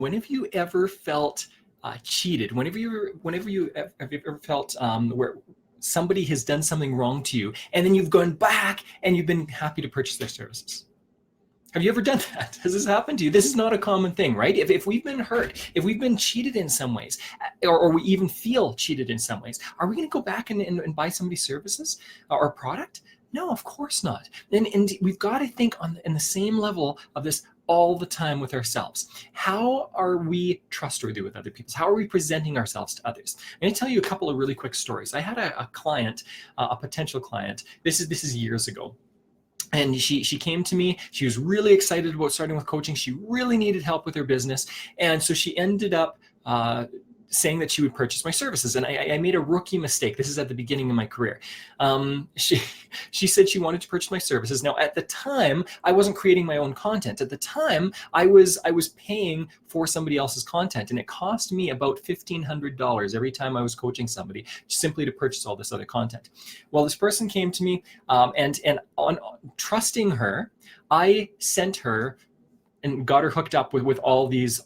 Whenever you ever felt cheated, whenever you have ever felt where somebody has done something wrong to you, and then you've gone back and you've been happy to purchase their services? Have you ever done that? Has this happened to you? This is not a common thing, right? If we've been hurt, if we've been cheated in some ways, or we even feel cheated in some ways, are we going to go back and buy somebody's services or product? No, of course not. And we've got to think in the same level of this all the time with ourselves. How are we trustworthy with other people? How are we presenting ourselves to others? I'm going to tell you a couple of really quick stories. I had a client, a potential client. This is years ago. And she came to me. She was really excited about starting with coaching. She really needed help with her business. And so she ended up saying that she would purchase my services. And I made a rookie mistake. This is at the beginning of my career. She said she wanted to purchase my services. Now, at the time, I wasn't creating my own content. At the time, I was paying for somebody else's content. And it cost me about $1,500 every time I was coaching somebody simply to purchase all this other content. Well, this person came to me and on trusting her, I sent her and got her hooked up with all this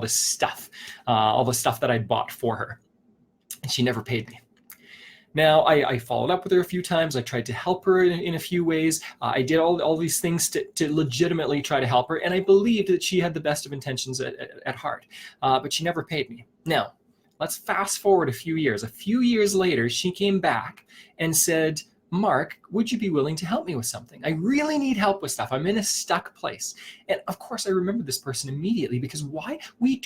stuff, all the stuff that I bought for her, and she never paid me. Now I followed up with her a few times. I tried to help her in a few ways. I did all these things to legitimately try to help her, and I believed that she had the best of intentions at heart, but she never paid me. Now let's fast forward a few years. A few years later, she came back and said, "Mark, would you be willing to help me with something? I really need help with stuff. I'm in a stuck place." And of course, I remember this person immediately, because why? We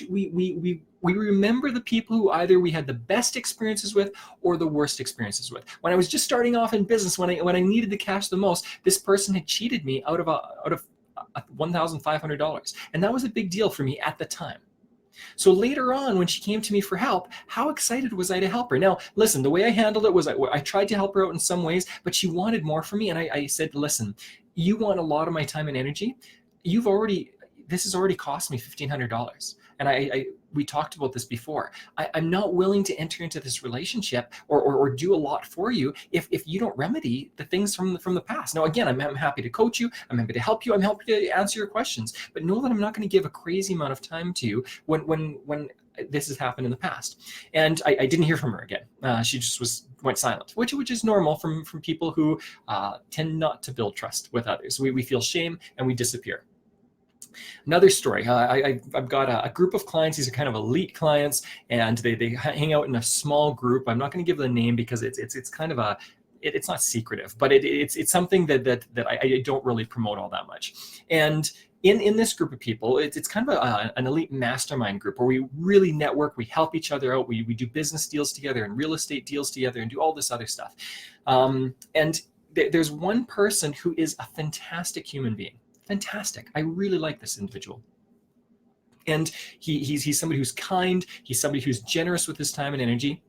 remember the people who either we had the best experiences with or the worst experiences with. When I was just starting off in business, when I needed the cash the most, this person had cheated me out of $1,500, and that was a big deal for me at the time. So later on, when she came to me for help, how excited was I to help her? Now, listen, the way I handled it was I tried to help her out in some ways, but she wanted more from me. And I said, "Listen, you want a lot of my time and energy. This has already cost me $1,500. And we talked about this before. I'm not willing to enter into this relationship or do a lot for you if you don't remedy the things from the past. Now, again, I'm happy to coach you. I'm happy to help you. I'm happy to answer your questions. But know that I'm not going to give a crazy amount of time to you when this has happened in the past." And I didn't hear from her again. She just went silent, which is normal from people who tend not to build trust with others. We feel shame and we disappear. Another story, I've got a group of clients. These are kind of elite clients, and they hang out in a small group. I'm not going to give the name because it's kind of it's not secretive, but it's something that I don't really promote all that much. And in this group of people, it's kind of an elite mastermind group where we really network, we help each other out, we do business deals together and real estate deals together and do all this other stuff. And there's one person who is a fantastic human being. Fantastic. I really like this individual. And he's somebody who's kind. He's somebody who's generous with his time and energy.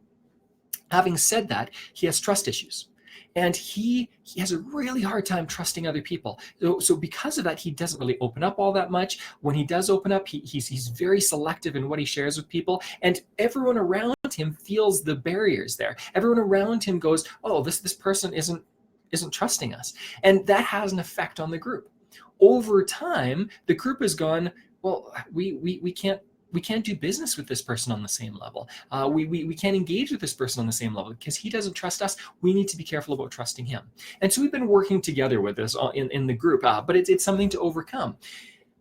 Having said that, he has trust issues. And he has a really hard time trusting other people. So because of that, he doesn't really open up all that much. When he does open up, he's very selective in what he shares with people. And everyone around him feels the barriers there. Everyone around him goes, "Oh, this person isn't trusting us." And that has an effect on the group. Over time, the group has gone, "Well, we can't do business with this person on the same level. We can't engage with this person on the same level because he doesn't trust us. We need to be careful about trusting him." And so we've been working together with this in the group, but it's something to overcome.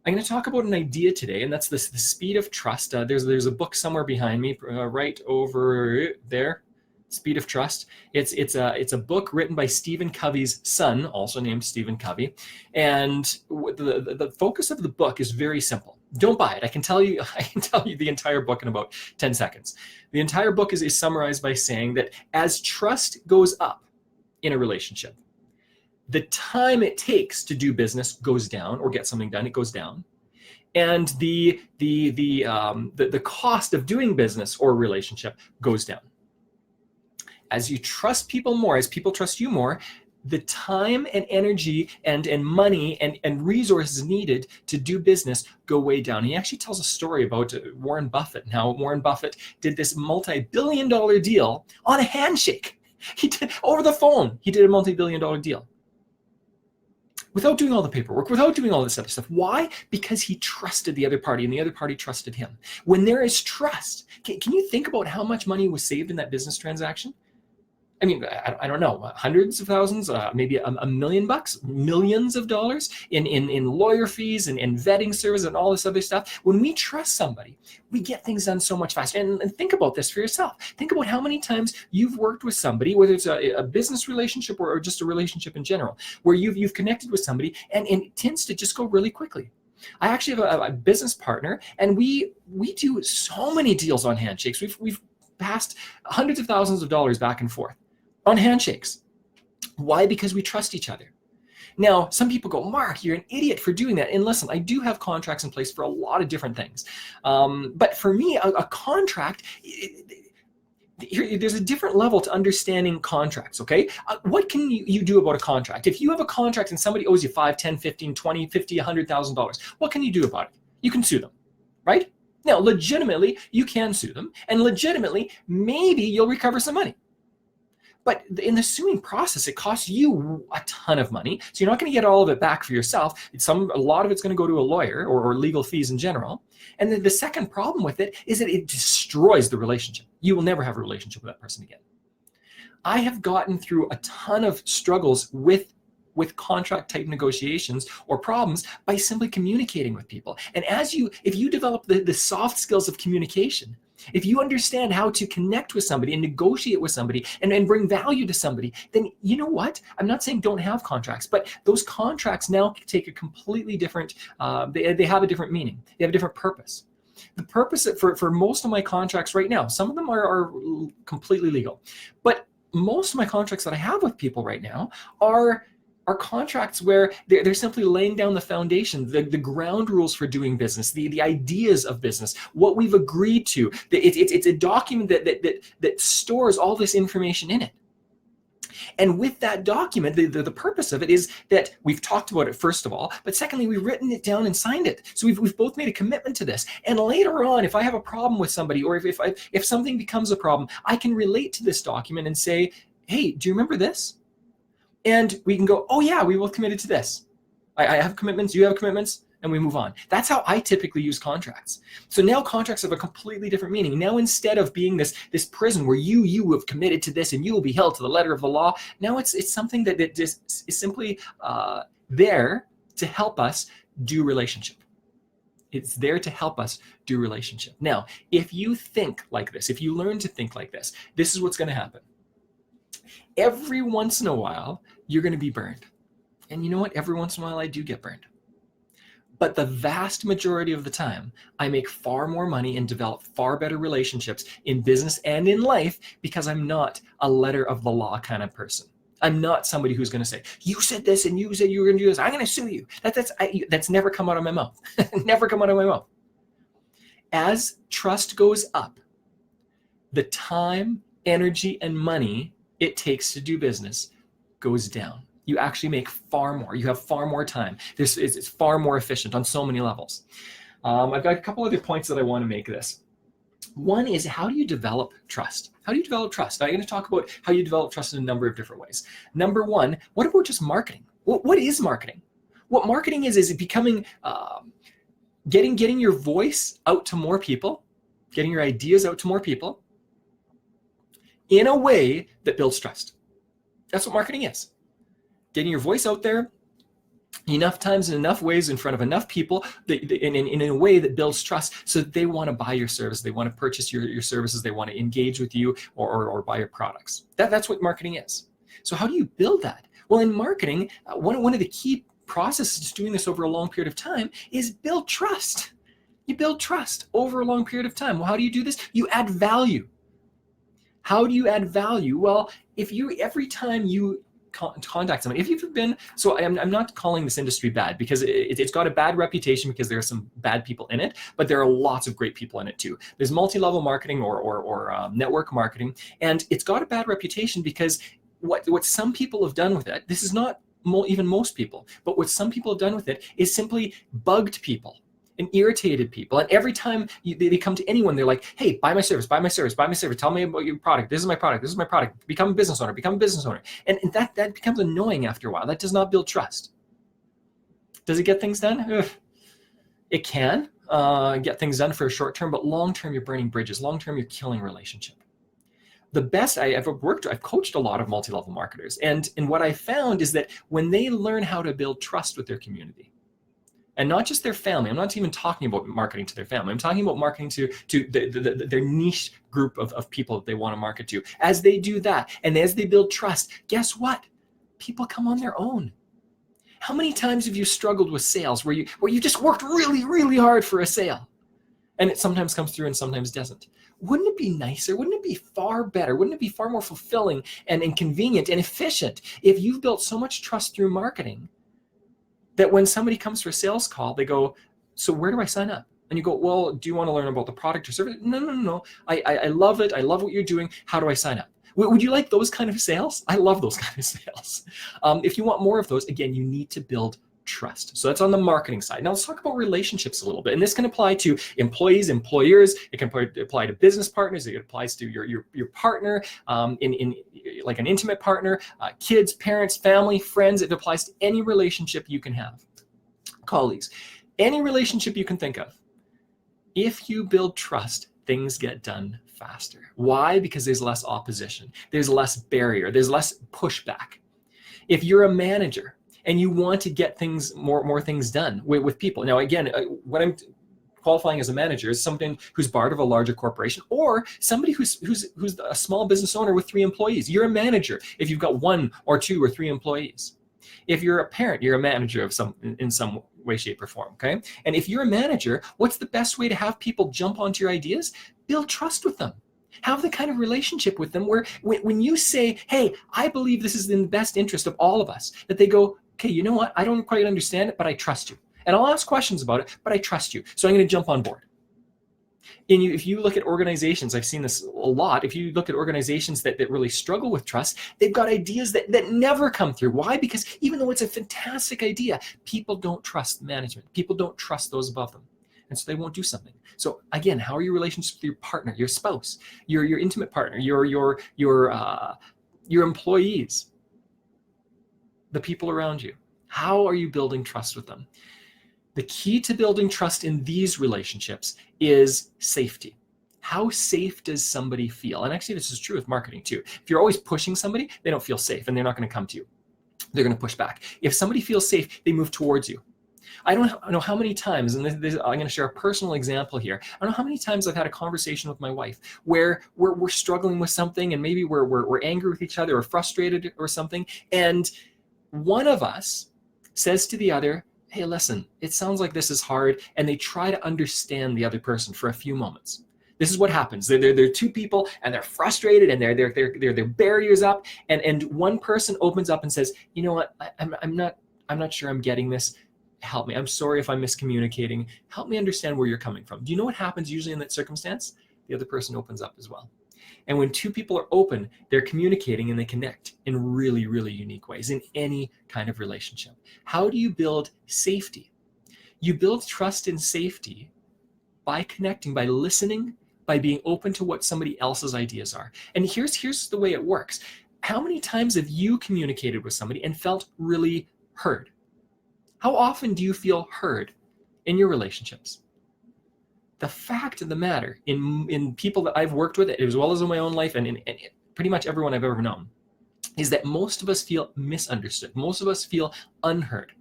I'm going to talk about an idea today, and that's the speed of trust. There's a book somewhere behind me, right over there. Speed of Trust. It's a book written by Stephen Covey's son, also named Stephen Covey. And the focus of the book is very simple. Don't buy it. I can tell you the entire book in about 10 seconds. The entire book is summarized by saying that as trust goes up in a relationship, the time it takes to do business goes down or get something done, it goes down. And the cost of doing business or a relationship goes down. As you trust people more, as people trust you more, the time and energy and money and resources needed to do business go way down. He actually tells a story about Warren Buffett and how Warren Buffett did this multi-billion-dollar deal on a handshake. He did over the phone. He did a multi-billion-dollar deal. without doing all the paperwork, without doing all this other stuff. Why? Because he trusted the other party and the other party trusted him. When there is trust, can you think about how much money was saved in that business transaction? I mean, I don't know, hundreds of thousands, maybe $1 million, millions of dollars in lawyer fees and vetting service and all this other stuff. When we trust somebody, we get things done so much faster. And think about this for yourself. Think about how many times you've worked with somebody, whether it's a business relationship or just a relationship in general, where you've connected with somebody and it tends to just go really quickly. I actually have a business partner, and we do so many deals on handshakes. We've passed hundreds of thousands of dollars back and forth on handshakes. Why? Because we trust each other. Now, some people go, Mark, you're an idiot for doing that. And listen, I do have contracts in place for a lot of different things. But for me, a contract, there's a different level to understanding contracts, okay? What can you do about a contract? If you have a contract and somebody owes you $5, $10, $15, $20, $50, $100,000, what can you do about it? You can sue them, right? Now, legitimately, you can sue them. And legitimately, maybe you'll recover some money. But in the suing process, it costs you a ton of money. So you're not going to get all of it back for yourself. A lot of it's going to go to a lawyer or legal fees in general. And then the second problem with it is that it destroys the relationship. You will never have a relationship with that person again. I have gotten through a ton of struggles with contract type negotiations or problems by simply communicating with people. And if you develop the soft skills of communication, if you understand how to connect with somebody and negotiate with somebody and bring value to somebody, then you know what? I'm not saying don't have contracts, but those contracts now take a completely different, they have a different meaning. They have a different purpose. The purpose for most of my contracts right now, some of them are completely legal, but most of my contracts that I have with people right now are contracts where they're simply laying down the foundation, the ground rules for doing business, the ideas of business, what we've agreed to. It's a document that stores all this information in it. And with that document, the purpose of it is that we've talked about it, first of all, but secondly, we've written it down and signed it. So we've both made a commitment to this. And later on, if I have a problem with somebody, or if something becomes a problem, I can relate to this document and say, hey, do you remember this? And we can go, oh yeah, we both committed to this. I have commitments, you have commitments, and we move on. That's how I typically use contracts. So now contracts have a completely different meaning. Now, instead of being this prison where you have committed to this and you will be held to the letter of the law, now it's something that just is simply there to help us do relationship. It's there to help us do relationship. Now, if you think like this, if you learn to think like this, this is what's going to happen. Every once in a while, you're going to be burned. And you know what? Every once in a while, I do get burned. But the vast majority of the time, I make far more money and develop far better relationships in business and in life because I'm not a letter of the law kind of person. I'm not somebody who's going to say, you said this and you said you were going to do this. I'm going to sue you. That's never come out of my mouth. Never come out of my mouth. As trust goes up, the time, energy, and money it takes to do business goes down. You actually make far more. You have far more time. It's far more efficient on so many levels. I've got a couple other points that I want to make this. One is, how do you develop trust? How do you develop trust? I'm going to talk about how you develop trust in a number of different ways. Number one, what about just marketing? What is marketing? What marketing is becoming, getting your voice out to more people, getting your ideas out to more people in a way that builds trust. That's what marketing is. Getting your voice out there enough times in enough ways in front of enough people in a way that builds trust so that they want to buy your service, they want to purchase your services, they want to engage with you or buy your products. That's what marketing is. So how do you build that? Well, in marketing, one of the key processes to doing this over a long period of time is build trust. You build trust over a long period of time. Well, how do you do this? You add value. How do you add value? Well, every time you contact someone, if you've been, so I'm not calling this industry bad because it's got a bad reputation because there are some bad people in it, but there are lots of great people in it too. There's multi-level marketing or network marketing, and it's got a bad reputation because what some people have done with it, this is not even most people, but what some people have done with it is simply bugged people and irritated people. And every time they come to anyone, they're like, hey, buy my service, buy my service, buy my service. Tell me about your product. This is my product. This is my product. Become a business owner. Become a business owner. And that becomes annoying after a while. That does not build trust. Does it get things done? Ugh. It can get things done for a short term, but long term, you're burning bridges. Long term, you're killing relationship. The best I've coached a lot of multi-level marketers. And what I found is that when they learn how to build trust with their community, and not just their family, I'm not even talking about marketing to their family, I'm talking about marketing to their niche group of people that they want to market to. As they do that, and as they build trust, guess what? People come on their own. How many times have you struggled with sales where you just worked really, really hard for a sale, and it sometimes comes through and sometimes doesn't? Wouldn't it be nicer? Wouldn't it be far better? Wouldn't it be far more fulfilling and convenient and efficient if you've built so much trust through marketing that when somebody comes for a sales call, they go, so where do I sign up? And you go, well, do you want to learn about the product or service? No. I love it. I love what you're doing. How do I sign up? Would you like those kind of sales? I love those kind of sales. If you want more of those, again, you need to build trust. So that's on the marketing side. Now let's talk about relationships a little bit. And this can apply to employees, employers. It can apply to business partners. It applies to your partner, in like an intimate partner, kids, parents, family, friends. It applies to any relationship you can have. Colleagues, any relationship you can think of. If you build trust, things get done faster. Why? Because there's less opposition. There's less barrier. There's less pushback. If you're a manager and you want to get things more things done with people. Now, again, what I'm qualifying as a manager is somebody who's part of a larger corporation, or somebody who's a small business owner with 3 employees. You're a manager if you've got 1 or 2 or 3 employees. If you're a parent, you're a manager of in some way, shape, or form. Okay. And if you're a manager, what's the best way to have people jump onto your ideas? Build trust with them. Have the kind of relationship with them where when you say, hey, I believe this is in the best interest of all of us, that they go, okay, you know what? I don't quite understand it, but I trust you. And I'll ask questions about it, but I trust you. So I'm going to jump on board. And if you look at organizations, I've seen this a lot. If you look at organizations that really struggle with trust, they've got ideas that never come through. Why? Because even though it's a fantastic idea, people don't trust management. People don't trust those above them. And so they won't do something. So again, how are your relationships with your partner, your spouse, your intimate partner, your employees, the people around you? How are you building trust with them? The key to building trust in these relationships is safety. How safe does somebody feel? And actually, this is true with marketing too. If you're always pushing somebody, they don't feel safe and they're not going to come to you. They're going to push back. If somebody feels safe, they move towards you. I don't know how many times, and I'm going to share a personal example here. I don't know how many times I've had a conversation with my wife where we're struggling with something, and maybe we're angry with each other or frustrated or something, and one of us says to the other, hey, listen, it sounds like this is hard, and they try to understand the other person for a few moments. This is what happens. They're 2 people, and they're frustrated, and their barriers up, and one person opens up and says, you know what, I'm not sure I'm getting this. Help me. I'm sorry if I'm miscommunicating. Help me understand where you're coming from. Do you know what happens usually in that circumstance? The other person opens up as well. And when 2 people are open, they're communicating and they connect in really, really unique ways in any kind of relationship. How do you build safety? You build trust and safety by connecting, by listening, by being open to what somebody else's ideas are. And here's the way it works. How many times have you communicated with somebody and felt really heard? How often do you feel heard in your relationships? The fact of the matter, in people that I've worked with, as well as in my own life, and in pretty much everyone I've ever known, is that most of us feel misunderstood. Most of us feel unheard.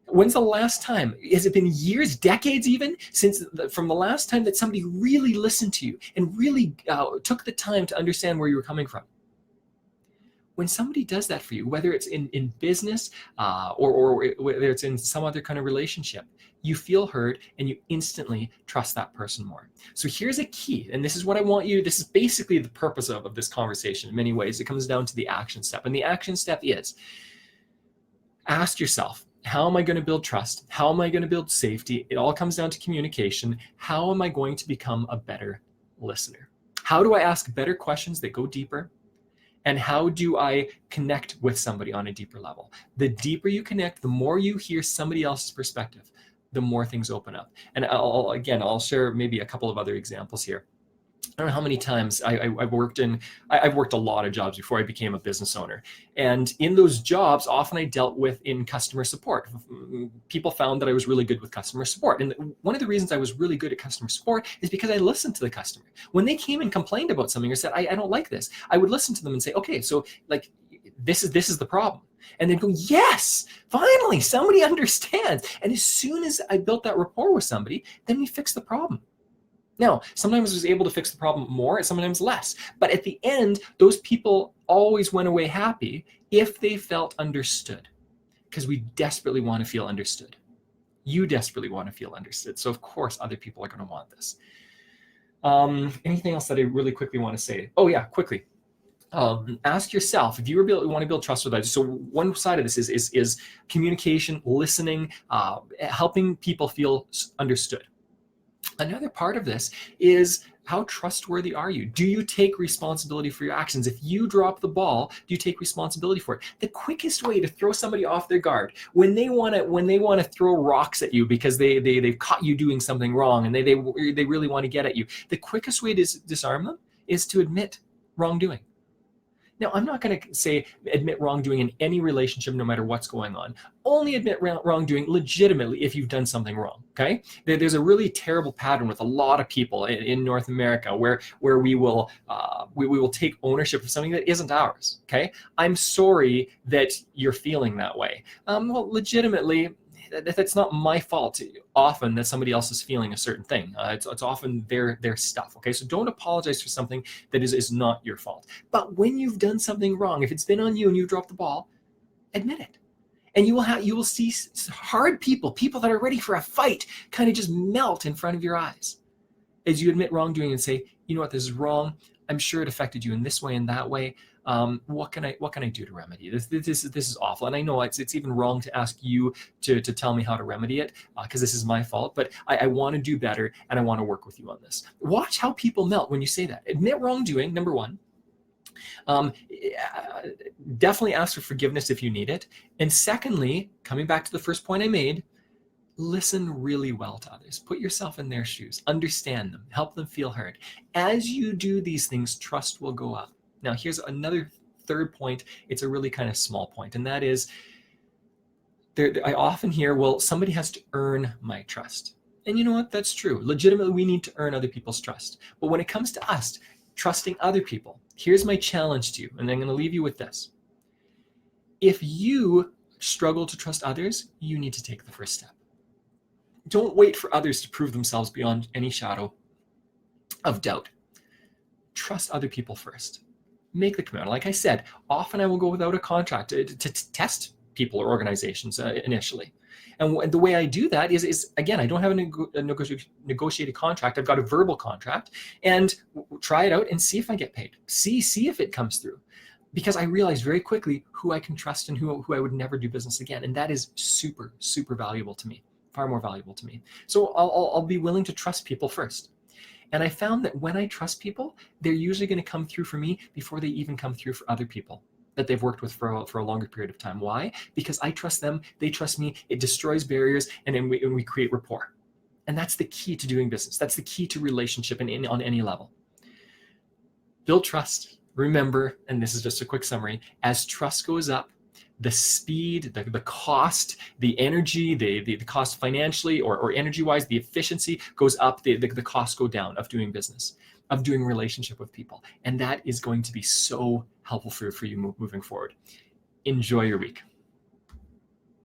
When's the last time? Has it been years, decades even, from the last time that somebody really listened to you and really took the time to understand where you were coming from? When somebody does that for you, whether it's in business or whether it's in some other kind of relationship, you feel heard and you instantly trust that person more. So here's a key, and this is what I want you, this is basically the purpose of this conversation in many ways. It comes down to the action step. And the action step is, ask yourself, how am I going to build trust? How am I going to build safety? It all comes down to communication. How am I going to become a better listener? How do I ask better questions that go deeper? And how do I connect with somebody on a deeper level? The deeper you connect, the more you hear somebody else's perspective, the more things open up. And I'll share maybe a couple of other examples here. I don't know how many times I've worked a lot of jobs before I became a business owner. And in those jobs, often I dealt with in customer support. People found that I was really good with customer support. And one of the reasons I was really good at customer support is because I listened to the customer. When they came and complained about something or said, I don't like this, I would listen to them and say, okay, so like, this is the problem. And they'd go, yes, finally, somebody understands. And as soon as I built that rapport with somebody, then we fixed the problem. Now, sometimes I was able to fix the problem more, and sometimes less. But at the end, those people always went away happy if they felt understood, because we desperately want to feel understood. You desperately want to feel understood. So of course, other people are going to want this. Anything else that I really quickly want to say? Oh yeah, quickly. Ask yourself if you want to build trust with others. So one side of this is communication, listening, helping people feel understood. Another part of this is, how trustworthy are you? Do you take responsibility for your actions? If you drop the ball, do you take responsibility for it? The quickest way to throw somebody off their guard, when they want to throw rocks at you because they've caught you doing something wrong and they really want to get at you, the quickest way to disarm them is to admit wrongdoing. Now, I'm not going to say admit wrongdoing in any relationship, no matter what's going on. Only admit wrongdoing legitimately if you've done something wrong, okay? There's a really terrible pattern with a lot of people in North America where we will take ownership of something that isn't ours, okay? I'm sorry that you're feeling that way. Well, legitimately, that's not my fault often that somebody else is feeling a certain thing. It's often their stuff, okay? So don't apologize for something that is not your fault. But when you've done something wrong, if it's been on you and you dropped the ball, admit it. And you will see hard people that are ready for a fight, kind of just melt in front of your eyes as you admit wrongdoing and say, you know what, this is wrong. I'm sure it affected you in this way and that way. What can I do to remedy this? This is awful, and I know it's even wrong to ask you to tell me how to remedy it, because this is my fault. But I want to do better, and I want to work with you on this. Watch how people melt when you say that. Admit wrongdoing, number one. Definitely ask for forgiveness if you need it. And secondly, coming back to the first point I made, listen really well to others. Put yourself in their shoes. Understand them. Help them feel heard. As you do these things, trust will go up. Now, here's another third point. It's a really kind of small point, and that is, I often hear, well, somebody has to earn my trust. And you know what? That's true. Legitimately, we need to earn other people's trust. But when it comes to us trusting other people, here's my challenge to you, and I'm going to leave you with this. If you struggle to trust others, you need to take the first step. Don't wait for others to prove themselves beyond any shadow of doubt. Trust other people first. Make the commitment. Like I said, often I will go without a contract to test people or organizations initially. And the way I do that is again, I don't have a negotiated contract. I've got a verbal contract, and try it out and see if I get paid. See if it comes through. Because I realized very quickly who I can trust and who I would never do business again. And that is super, super valuable to me, far more valuable to me. So I'll be willing to trust people first. And I found that when I trust people, they're usually going to come through for me before they even come through for other people that they've worked with for a longer period of time. Why? Because I trust them, they trust me, it destroys barriers, and then we create rapport. And that's the key to doing business. That's the key to relationship on any level. Build trust. Remember, and this is just a quick summary, as trust goes up, the speed, the cost, the energy, the cost financially or energy-wise, the efficiency goes up, the costs go down of doing business, of doing relationship with people. And that is going to be so helpful for you moving forward. Enjoy your week.